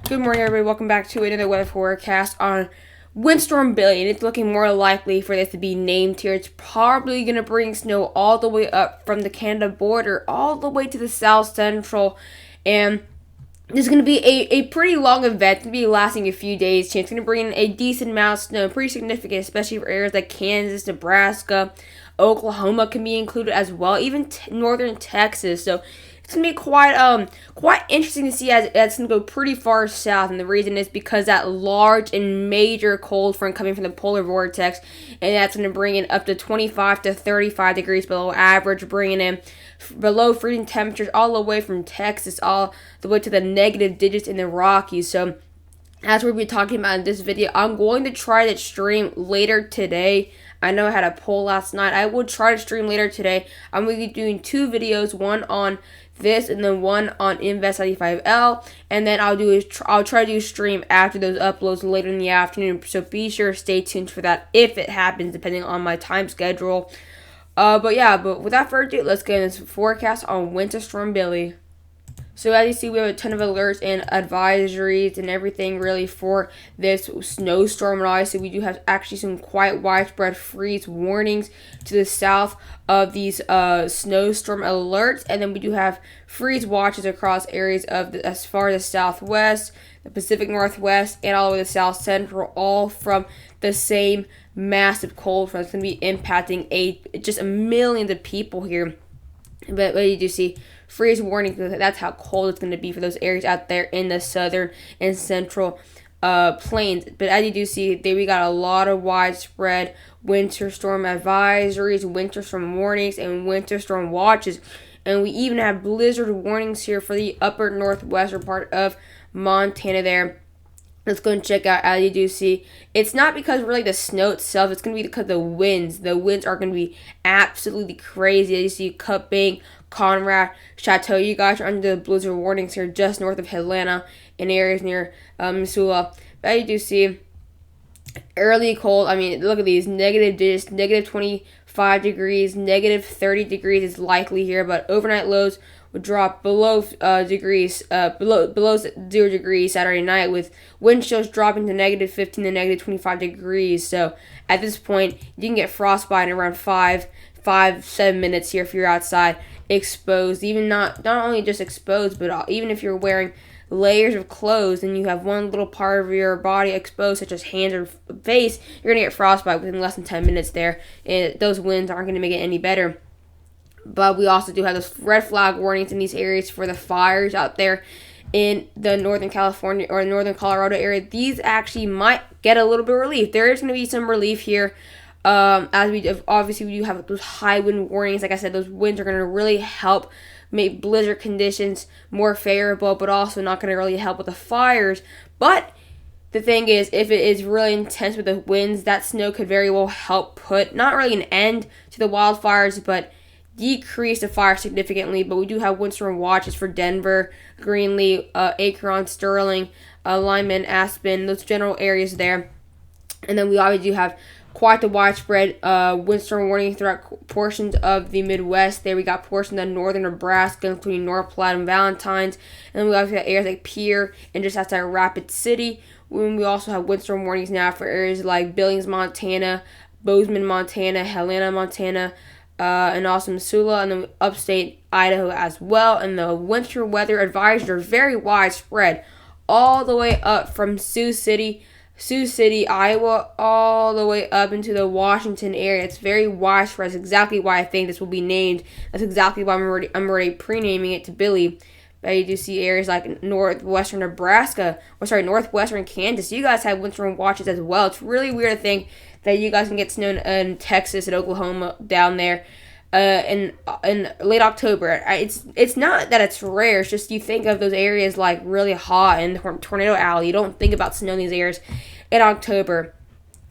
Good morning, everybody. Welcome back to another weather forecast on Windstorm Billy, and it's looking more likely for this to be named here. It's probably going to bring snow all the way up from the Canada border all the way to the south central, and this is going to be a pretty long event. It's going to be lasting a few days. It's going to bring in a decent amount of snow, pretty significant, especially for areas like Kansas, Nebraska, Oklahoma can be included as well, even northern Texas. So it's gonna be quite interesting to see as it's gonna go pretty far south, and the reason is because that large and major cold front coming from the polar vortex, and that's gonna bring in up to 25 to 35 degrees below average, bringing in below freezing temperatures all the way from Texas all the way to the negative digits in the Rockies. So as we'll be talking about in this video, I'm going to try to stream later today. I know I had a poll last night. I would try to stream later today. I'm going to be doing two videos, one on this and then one on Invest 95L, and then I'll try to do a stream after those uploads later in the afternoon. So be sure to stay tuned for that if it happens, depending on my time schedule. But without further ado, let's get into this forecast on Winter Storm Billy. So as you see, we have a ton of alerts and advisories and everything really for this snowstorm. And obviously, we do have actually some quite widespread freeze warnings to the south of these snowstorm alerts. And then we do have freeze watches across areas of as far as the southwest, the Pacific Northwest, and all the way to the south central, all from the same massive cold front. It's going to be impacting just millions of people here. But you do see freeze warning, that's how cold it's going to be for those areas out there in the southern and central plains. But as you do see, there we got a lot of widespread winter storm advisories, winter storm warnings, and winter storm watches. And we even have blizzard warnings here for the upper northwestern part of Montana there. Let's go and check out, as you do see, it's not because really the snow itself, it's going to be because the winds. The winds are going to be absolutely crazy. As you see, Cut Bank, Conrad, Chateau, you guys are under the blizzard warnings here just north of Helena in areas near Missoula. But as you do see, early cold, I mean, look at these, negative digits, negative 25 degrees, negative 30 degrees is likely here, but overnight lows would drop below below 0 degrees Saturday night, with wind chills dropping to negative 15 to negative 25 degrees. So at this point, you can get frostbite in around 7 minutes here if you're outside exposed. Even not only just exposed, but even if you're wearing layers of clothes and you have one little part of your body exposed, such as hands or face, you're gonna get frostbite within less than 10 minutes there, and those winds aren't gonna make it any better. But we also do have those red flag warnings in these areas for the fires out there in the Northern California or Northern Colorado area. These actually might get a little bit of relief. There is going to be some relief here. As we do have those high wind warnings. Like I said, those winds are going to really help make blizzard conditions more favorable, but also not going to really help with the fires. But the thing is, if it is really intense with the winds, that snow could very well help put not really an end to the wildfires, but decrease the fire significantly. But we do have windstorm watches for Denver, Greenlee, Akron, Sterling, Lyman, Aspen, those general areas there. And then we always do have quite the widespread windstorm warning throughout portions of the Midwest. There we got portions of northern Nebraska, including North Platte and Valentines. And then we also have areas like Pierre and just outside Rapid City. We also have windstorm warnings now for areas like Billings, Montana, Bozeman, Montana, Helena, Montana, and also Missoula, and then upstate Idaho as well. And the winter weather advisories are very widespread, all the way up from Sioux City, Iowa, all the way up into the Washington area. It's very widespread. That's exactly why I think this will be named. That's exactly why I'm already pre-naming it to Billy. But you do see areas like northwestern Kansas. You guys have winter watches as well. It's really weird to think that you guys can get snow in Texas and Oklahoma down there in late October. It's not that it's rare. It's just you think of those areas like really hot and Tornado Alley. You don't think about snow in these areas in October.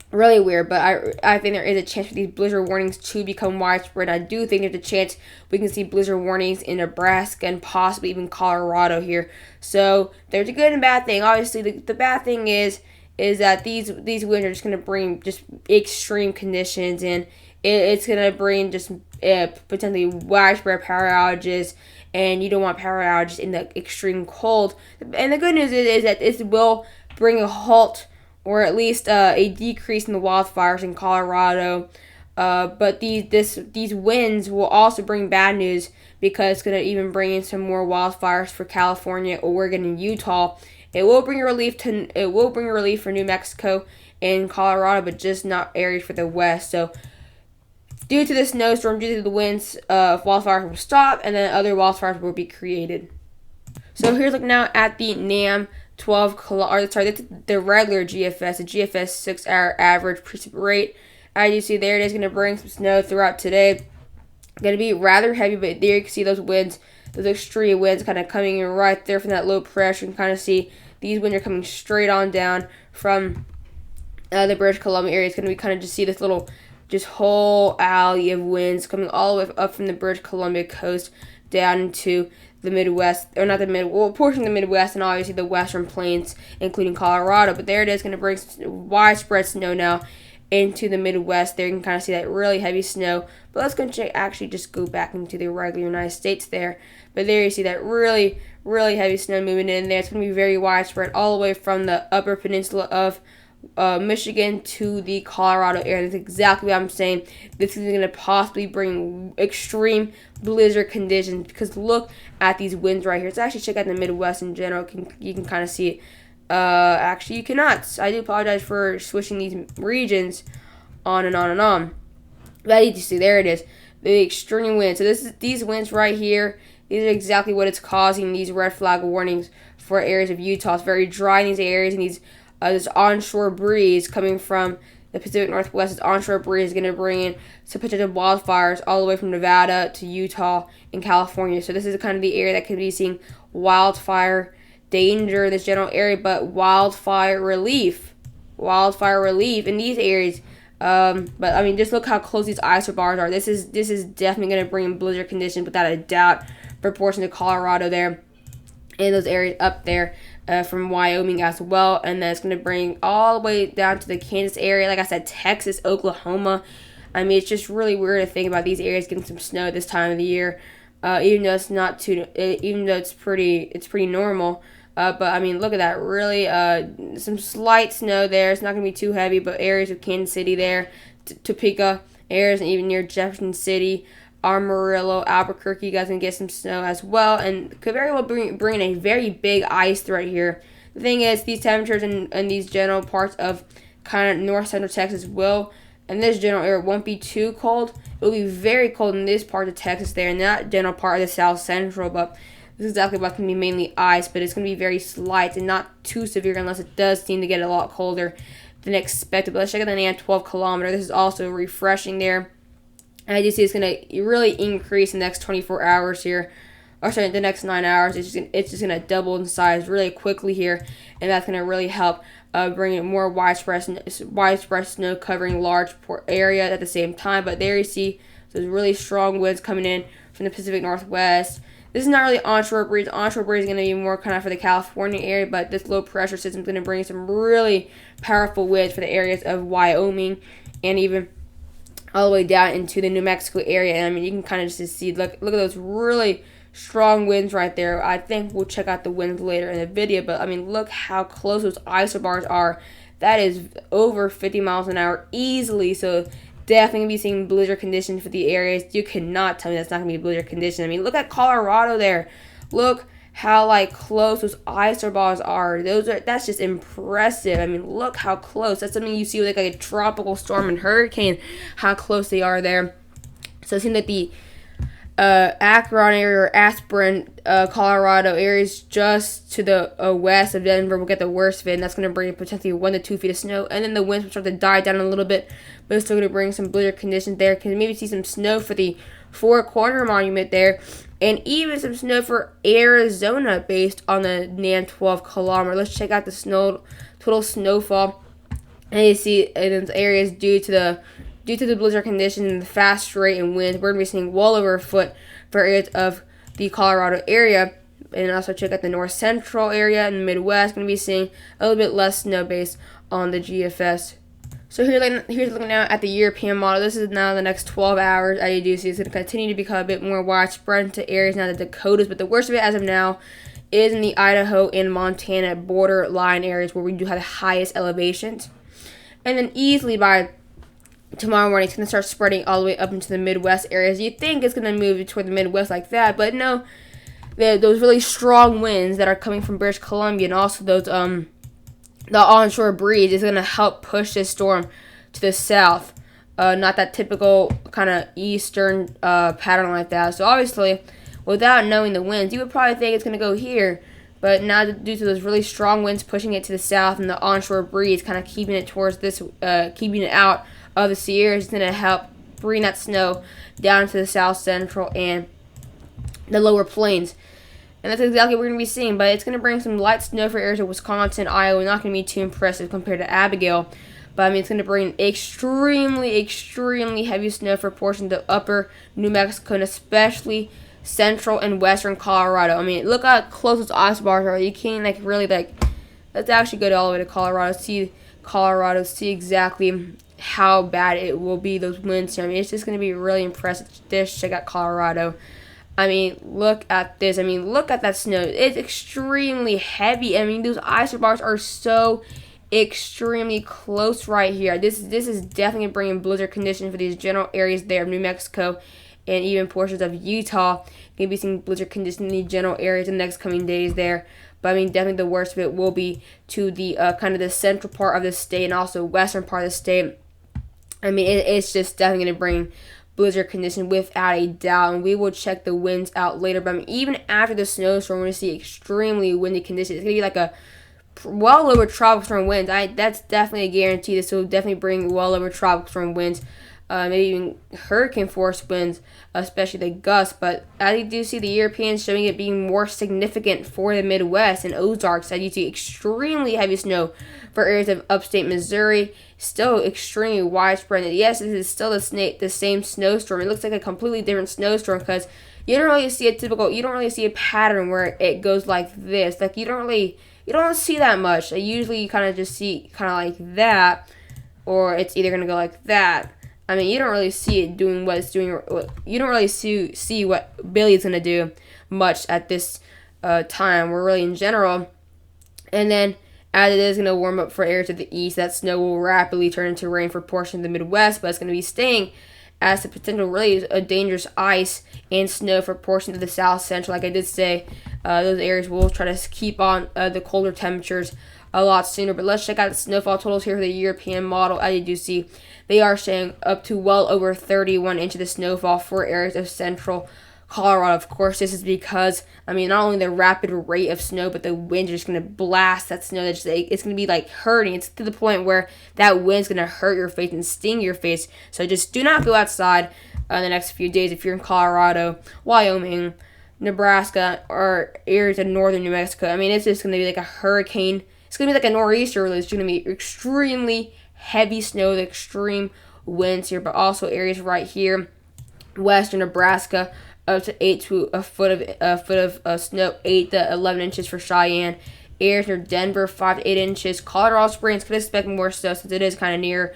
Really weird, but I think there is a chance for these blizzard warnings to become widespread. I do think there's a chance we can see blizzard warnings in Nebraska and possibly even Colorado here. So there's a good and bad thing. Obviously, the bad thing is that these winds are just going to bring just extreme conditions, and it's going to bring just potentially widespread power outages and you don't want power outages in the extreme cold. And the good news is that this will bring a halt or at least a decrease in the wildfires in Colorado. But these winds will also bring bad news because it's going to even bring in some more wildfires for California, Oregon, and Utah. It will bring relief for New Mexico and Colorado, but just not areas for the West. So due to the snowstorm, due to the winds, wildfires will stop, and then other wildfires will be created. So here's looking now at the NAM 12 the regular GFS, the GFS 6-hour average precip rate. As you see there, it is going to bring some snow throughout today. Going to be rather heavy, but there you can see those winds, those extreme winds kind of coming in right there from that low pressure. You can kind of see these winds are coming straight on down from the British Columbia area. It's going to be kind of just see this little, just whole alley of winds coming all the way up from the British Columbia coast down into the Midwest, or not the portion of the Midwest, and obviously the Western Plains, including Colorado. But there it is, going to bring widespread snow now into the Midwest. There you can kind of see that really heavy snow. But let's go actually just go back into the regular United States there. But there you see that really, really heavy snow moving in there. It's going to be very widespread all the way from the upper peninsula of Michigan to the Colorado area. That's exactly what I'm saying. This is going to possibly bring extreme blizzard conditions because look at these winds right here. Let's actually check out the Midwest in general. You can kind of see it. Actually, you cannot. I do apologize for switching these regions on and on and on. But you see, there it is. The extreme winds. So these winds right here. These are exactly what it's causing these red flag warnings for areas of Utah. It's very dry in these areas, and this onshore breeze coming from the Pacific Northwest. This onshore breeze is going to bring in some potential wildfires all the way from Nevada to Utah and California. So this is kind of the area that could be seeing wildfire danger in this general area, but wildfire relief in these areas. But I mean, just look how close these isobars are. This is definitely going to bring in blizzard conditions without a doubt, proportion to Colorado there, and those areas up there from Wyoming as well. And then it's going to bring all the way down to the Kansas area. Like I said, Texas, Oklahoma. I mean, it's just really weird to think about these areas getting some snow this time of the year, even though it's not too, even though it's pretty normal. But I mean, look at that. Really, some slight snow there. It's not going to be too heavy, but areas of Kansas City there, Topeka, areas, and even near Jefferson City, Amarillo, Albuquerque, you guys can get some snow as well, and could very well bring in a very big ice threat here. The thing is, these temperatures in these general parts of kind of north central Texas and this general area won't be too cold. It will be very cold in this part of Texas there, and that general part of the south central, but this is exactly what's going to be mainly ice, but it's going to be very slight and not too severe unless it does seem to get a lot colder than expected. But let's check out the NAM 12 kilometer. This is also refreshing there. As you see, it's going to really increase in the next 24 hours here. Or sorry, the next 9 hours. It's just going to double in size really quickly here. And that's going to really help bring in more widespread snow covering large area at the same time. But there you see those really strong winds coming in from the Pacific Northwest. This is not really onshore breeze. Onshore breeze is going to be more kind of for the California area, but this low pressure system is going to bring some really powerful winds for the areas of Wyoming and even all the way down into the New Mexico area. And I mean, you can kind of just see, look at those really strong winds right there. I think we'll check out the winds later in the video, but I mean, look how close those isobars are. That is over 50 miles an hour easily, so definitely going to be seeing blizzard conditions for the areas. You cannot tell me that's not going to be blizzard condition. I mean, look at Colorado there. Look how close those isobars are. That's just impressive. I mean, look how close. That's something you see with like a tropical storm and hurricane, how close they are there. So it seems like the Akron area or Aspen, Colorado areas just to the west of Denver will get the worst of it, and that's going to bring potentially 1 to 2 feet of snow, and then the winds will start to die down a little bit, but it's still going to bring some blizzard conditions there. Can maybe see some snow for the Four Corner Monument there, and even some snow for Arizona based on the NAM 12 kilometer. Let's check out the total snowfall, and you see in those areas due to the blizzard condition and the fast rate and winds, we're going to be seeing well over a foot for areas of the Colorado area. And also check out the north central area and the Midwest. Going to be seeing a little bit less snow based on the GFS So here's looking now at the European model. This is now the next 12 hours. As you do see, it's going to continue to become a bit more widespread into areas now the Dakotas, but the worst of it as of now is in the Idaho and Montana borderline areas where we do have the highest elevations. And then easily by tomorrow morning, it's going to start spreading all the way up into the Midwest areas. You think it's going to move toward the Midwest like that, but no, those really strong winds that are coming from British Columbia and also those the onshore breeze is going to help push this storm to the south. Not that typical kind of eastern pattern like that. So obviously, without knowing the winds, you would probably think it's going to go here. But now due to those really strong winds pushing it to the south and the onshore breeze kind of keeping it towards this, keeping it out of the Sierras, is going to help bring that snow down to the south central and the lower plains. And that's exactly what we're going to be seeing. But it's going to bring some light snow for areas of Wisconsin, Iowa. Not going to be too impressive compared to Abigail. But, I mean, it's going to bring extremely, extremely heavy snow for portions of upper New Mexico and especially central and western Colorado. I mean, look how close those ice bars are. You can't, really, let's actually go all the way to Colorado, see exactly how bad it will be, those winds here. I mean, it's just going to be really impressive. Just check out Colorado. I mean, look at this. I mean, look at that snow. It's extremely heavy. I mean, those ice bars are so extremely close right here. This is definitely bringing blizzard conditions for these general areas there of New Mexico and even portions of Utah. Going to be seeing blizzard conditions in the general areas in the next coming days there. But I mean, definitely the worst of it will be to the kind of the central part of the state and also western part of the state. I mean, it's just definitely going to bring blizzard condition without a doubt, and we will check the winds out later. But I mean, even after the snowstorm, we're going to see extremely windy conditions. It's going to be like a well over tropical storm winds. That's definitely a guarantee. This will definitely bring well over tropical storm winds, maybe even hurricane force winds, especially the gusts. But as you do see, the Europeans showing it being more significant for the Midwest and Ozarks, as you see extremely heavy snow for areas of upstate Missouri. Still extremely widespread. And yes, this is still the same snowstorm. It looks like a completely different snowstorm because you don't really see a pattern where it goes like this. Like you don't see that much. Usually you kind of just see kind of like that, or it's either going to go like that. I mean, you don't really see it doing what it's doing. You don't really see what Billy's going to do much at this time. We're really in general. And then as it is going to warm up for areas to the east, that snow will rapidly turn into rain for portions of the Midwest, but it's going to be staying as the potential really a dangerous ice and snow for portions of the south central. Like I did say, those areas will try to keep on the colder temperatures a lot sooner. But let's check out the snowfall totals here for the European model. As you do see, they are showing up to well over 31 inches of snowfall for areas of central Colorado. Of course, this is because, I mean, not only the rapid rate of snow, but the wind is just going to blast that snow. It's going to be like hurting. It's to the point where that wind's going to hurt your face and sting your face. So just do not go outside the next few days if you're in Colorado, Wyoming, Nebraska, or areas of northern New Mexico. I mean, it's just going to be like a hurricane. It's going to be like a nor'easter. Really. It's going to be extremely heavy snow, the extreme winds here, but also areas right here, western Nebraska, up to 8 to a foot of snow, 8 to 11 inches for Cheyenne. Areas near Denver, 5 to 8 inches. Colorado Springs could expect more snow since it is kind of near.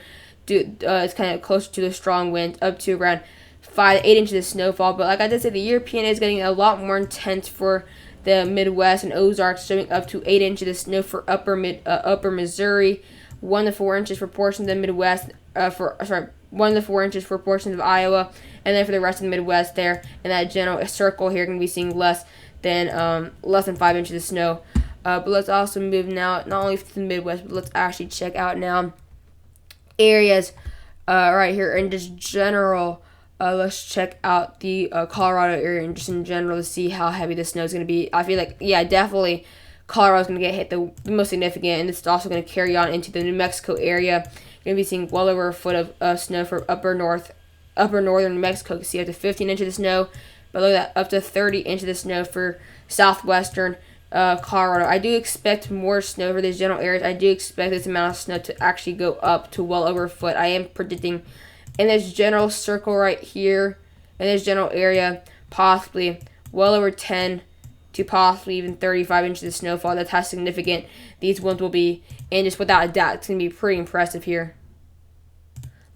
It's kind of closer to the strong wind, up to around 5 to 8 inches of snowfall. But like I did say, the European is getting a lot more intense for the Midwest and Ozarks, showing up to 8 inches of snow for upper Missouri, 1 to 4 inches for portions of the Midwest. 1 to 4 inches for portions of Iowa, and then for the rest of the Midwest there, in that general circle here, going to be seeing less than 5 inches of snow. But let's also move now, not only to the Midwest, but let's actually check out now areas right here in just general. Let's check out the Colorado area and just in general to see how heavy the snow is going to be. I feel like, yeah, definitely Colorado's going to get hit the most significant, and it's also going to carry on into the New Mexico area. You're going to be seeing well over a foot of snow for upper northern New Mexico. You can see up to 15 inches of snow, but look at that, up to 30 inches of snow for southwestern Colorado. I do expect more snow for these general areas. I do expect this amount of snow to actually go up to well over a foot. I am predicting in this general circle right here, in this general area, possibly well over 10 to possibly even 35 inches of snowfall. That's how significant these winds will be. And just without a doubt, it's going to be pretty impressive here.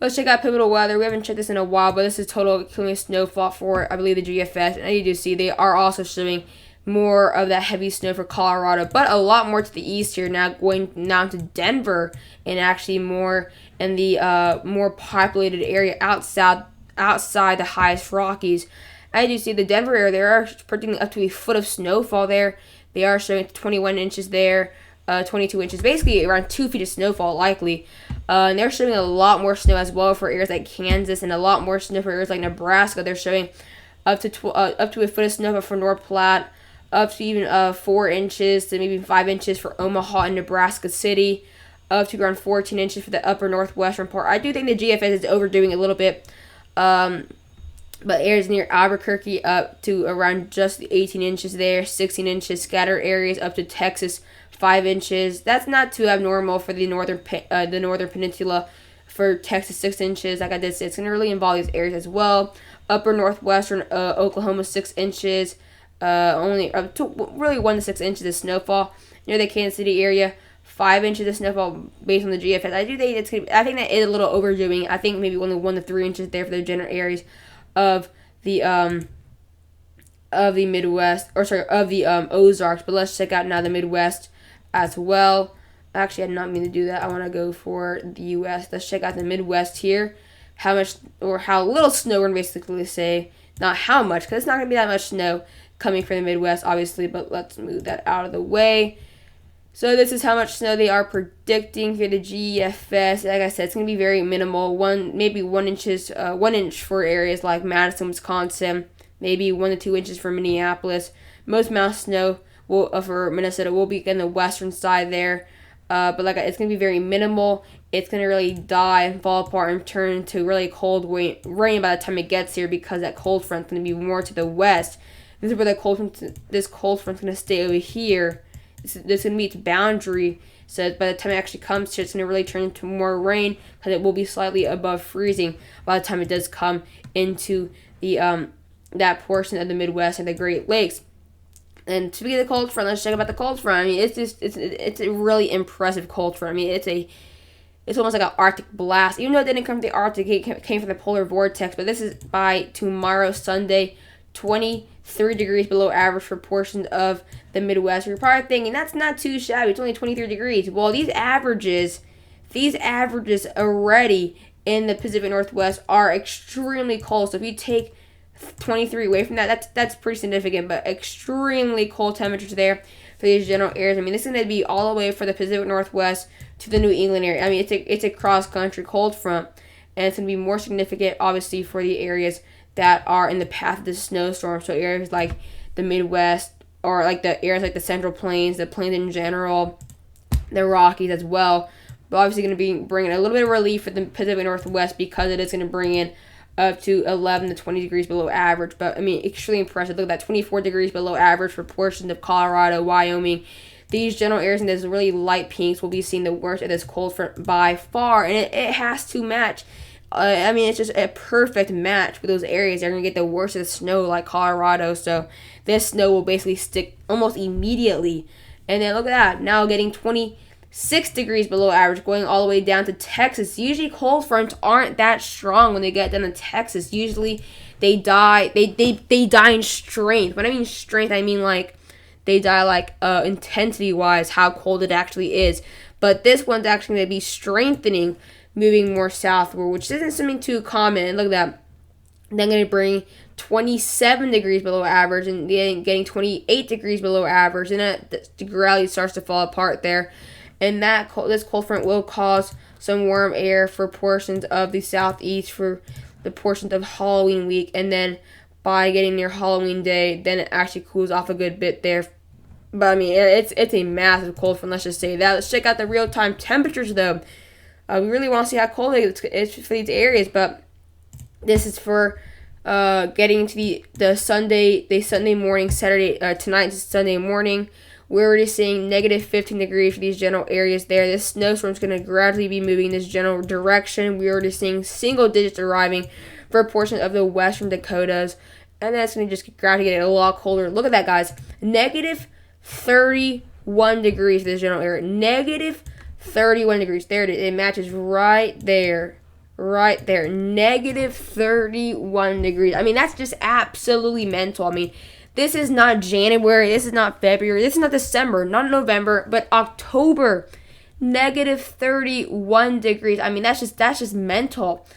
Let's check out pivotal weather. We haven't checked this in a while, but this is total cumulative snowfall for, I believe, the GFS. And you do see they are also showing more of that heavy snow for Colorado, but a lot more to the east here now, going down to Denver, and actually more in the more populated area outside the highest Rockies. As you see, the Denver area, they are predicting up to a foot of snowfall there. They are showing 21 inches there, 22 inches, basically around 2 feet of snowfall likely. And they're showing a lot more snow as well for areas like Kansas, and a lot more snow for areas like Nebraska. They're showing up to a foot of snow for North Platte, up to even 4 inches to maybe 5 inches for Omaha and Nebraska City, up to around 14 inches for the upper northwestern part. I do think the GFS is overdoing a little bit, but areas near Albuquerque up to around just 18 inches there, 16 inches. Scattered areas up to Texas, 5 inches. That's not too abnormal for the northern peninsula. For Texas, 6 inches. Like I did say, it's going to really involve these areas as well. Upper northwestern Oklahoma, 6 inches. Only up to really 1 to 6 inches of snowfall near the Kansas City area. 5 inches of snowfall based on the GFS. I do think I think that is a little overdoing. I think maybe only 1 to 3 inches there for the general areas of the Midwest, or sorry, of the Ozarks. But let's check out now the Midwest as well. Actually, I did not mean to do that. I want to go for the U.S. Let's check out the Midwest here. How much or how little snow we're going to basically say. Not how much, because it's not going to be that much snow coming from the Midwest, obviously. But let's move that out of the way. So this is how much snow they are predicting for the GFS. Like I said, it's going to be very minimal. Maybe 1 inch for areas like Madison, Wisconsin. Maybe 1 to 2 inches for Minneapolis. Most amount of snow for Minnesota will be in the western side there. But it's going to be very minimal. It's going to really die and fall apart and turn into really cold rain by the time it gets here, because that cold front's going to be more to the west. This is where this cold front's going to stay over here. This is going to be its boundary. So by the time it actually comes here, it's going to really turn into more rain, because it will be slightly above freezing by the time it does come into the that portion of the Midwest and the Great Lakes. And speaking of the cold front, let's check about the cold front. I mean, it's a really impressive cold front. I mean, it's almost like an Arctic blast. Even though it didn't come from the Arctic, it came from the polar vortex. But this is by tomorrow, Sunday, 23 degrees below average for portions of the Midwest. You're probably thinking, that's not too shabby. It's only 23 degrees. Well, these averages already in the Pacific Northwest are extremely cold. So if you take 23 away from that's pretty significant, but extremely cold temperatures there for these general areas. I mean, this is going to be all the way for the Pacific Northwest to the New England area. I mean, it's a cross-country cold front, and it's going to be more significant, obviously, for the areas that are in the path of the snowstorm. So areas like the Midwest, or like the areas like the Central Plains, the Plains in general, the Rockies as well. But obviously going to be bringing a little bit of relief for the Pacific Northwest, because it is going to bring in up to 11 to 20 degrees below average. But, I mean, extremely impressive. Look at that, 24 degrees below average for portions of Colorado, Wyoming. These general areas in this really light pinks will be seeing the worst of this cold front by far. And it has to match. I mean, it's just a perfect match for those areas. They're going to get the worst of the snow like Colorado. So this snow will basically stick almost immediately. And then look at that. Now getting 26 degrees below average, going all the way down to Texas. Usually cold fronts aren't that strong when they get down to Texas. Usually they die in strength. When I mean strength, I mean like they die like intensity wise, how cold it actually is. But this one's actually going to be strengthening, moving more southward, which isn't something too common. Look at that. Then going to bring 27 degrees below average, and then getting 28 degrees below average, and the gravity starts to fall apart there. And this cold front will cause some warm air for portions of the southeast for the portions of Halloween week. And then by getting near Halloween day, then it actually cools off a good bit there. But, I mean, it's a massive cold front, let's just say that. Let's check out the real-time temperatures, though. We really want to see how cold it is for these areas. But this is for getting to the Sunday morning, Saturday, tonight to Sunday morning. We're already seeing negative 15 degrees for these general areas there. This snowstorm is going to gradually be moving in this general direction. We're already seeing single digits arriving for a portion of the western Dakotas. And that's going to just gradually get a lot colder. Look at that, guys. Negative 31 degrees for this general area. Negative 31 degrees. There it is. It matches right there right there. Negative 31 degrees. I mean, that's just absolutely mental. I mean, this is not January. This is not February. This is not December. Not November, but October. Negative 31 degrees. I mean, that's just mental.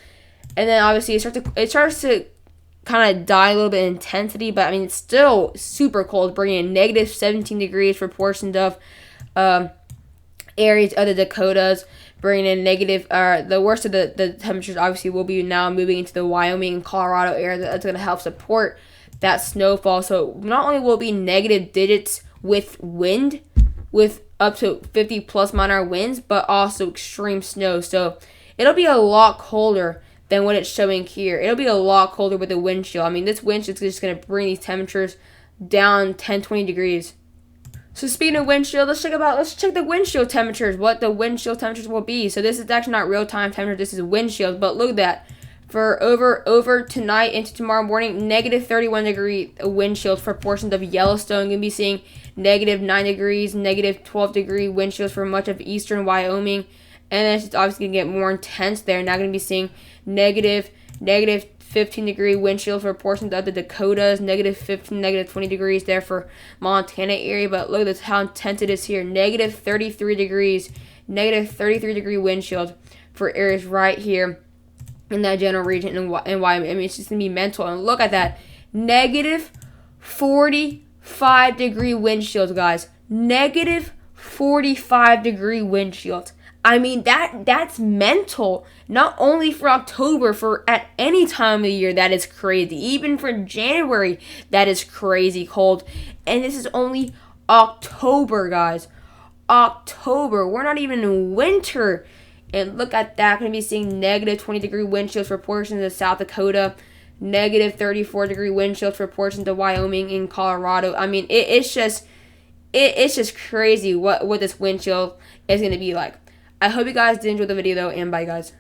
And then obviously it starts to kind of die a little bit in intensity, but I mean, it's still super cold, bringing in negative 17 degrees for portions of areas of the Dakotas, bringing in negative, the worst of the temperatures obviously will be now moving into the Wyoming and Colorado area. That's going to help support that snowfall. So not only will it be negative digits with wind, with up to 50 plus mile winds, but also extreme snow. So it'll be a lot colder than what it's showing here. It'll be a lot colder with the wind chill. I mean, this wind chill is just going to bring these temperatures down 10-20 degrees. So speaking of wind chill, let's check the wind chill temperatures, what the wind chill temperatures will be. So this is actually not real time temperature, this is wind chill, but look at that. For over tonight into tomorrow morning, negative 31 degree wind chills for portions of Yellowstone. You're going to be seeing negative 9 degrees, negative 12 degree wind chills for much of eastern Wyoming. And then it's obviously going to get more intense there. Now going to be seeing negative 15 degree wind chill for portions of the Dakotas, negative 15, negative 20 degrees there for Montana area. But look at this, how intense it is here. Negative 33 degrees, negative 33 degree wind chills for areas right here in that general region in Wyoming. I mean, it's just going to be mental. And look at that. Negative 45 degree wind chills, guys. Negative 45 degree wind chills. I mean, that's mental. Not only for October, for at any time of the year, that is crazy. Even for January, that is crazy cold. And this is only October, guys. October. We're not even in winter. And look at that. Going to be seeing negative 20 degree wind chills for portions of South Dakota. Negative 34 degree wind chills for portions of Wyoming and Colorado. I mean, it's just crazy what this wind chill is going to be like. I hope you guys did enjoy the video, though, and bye, guys.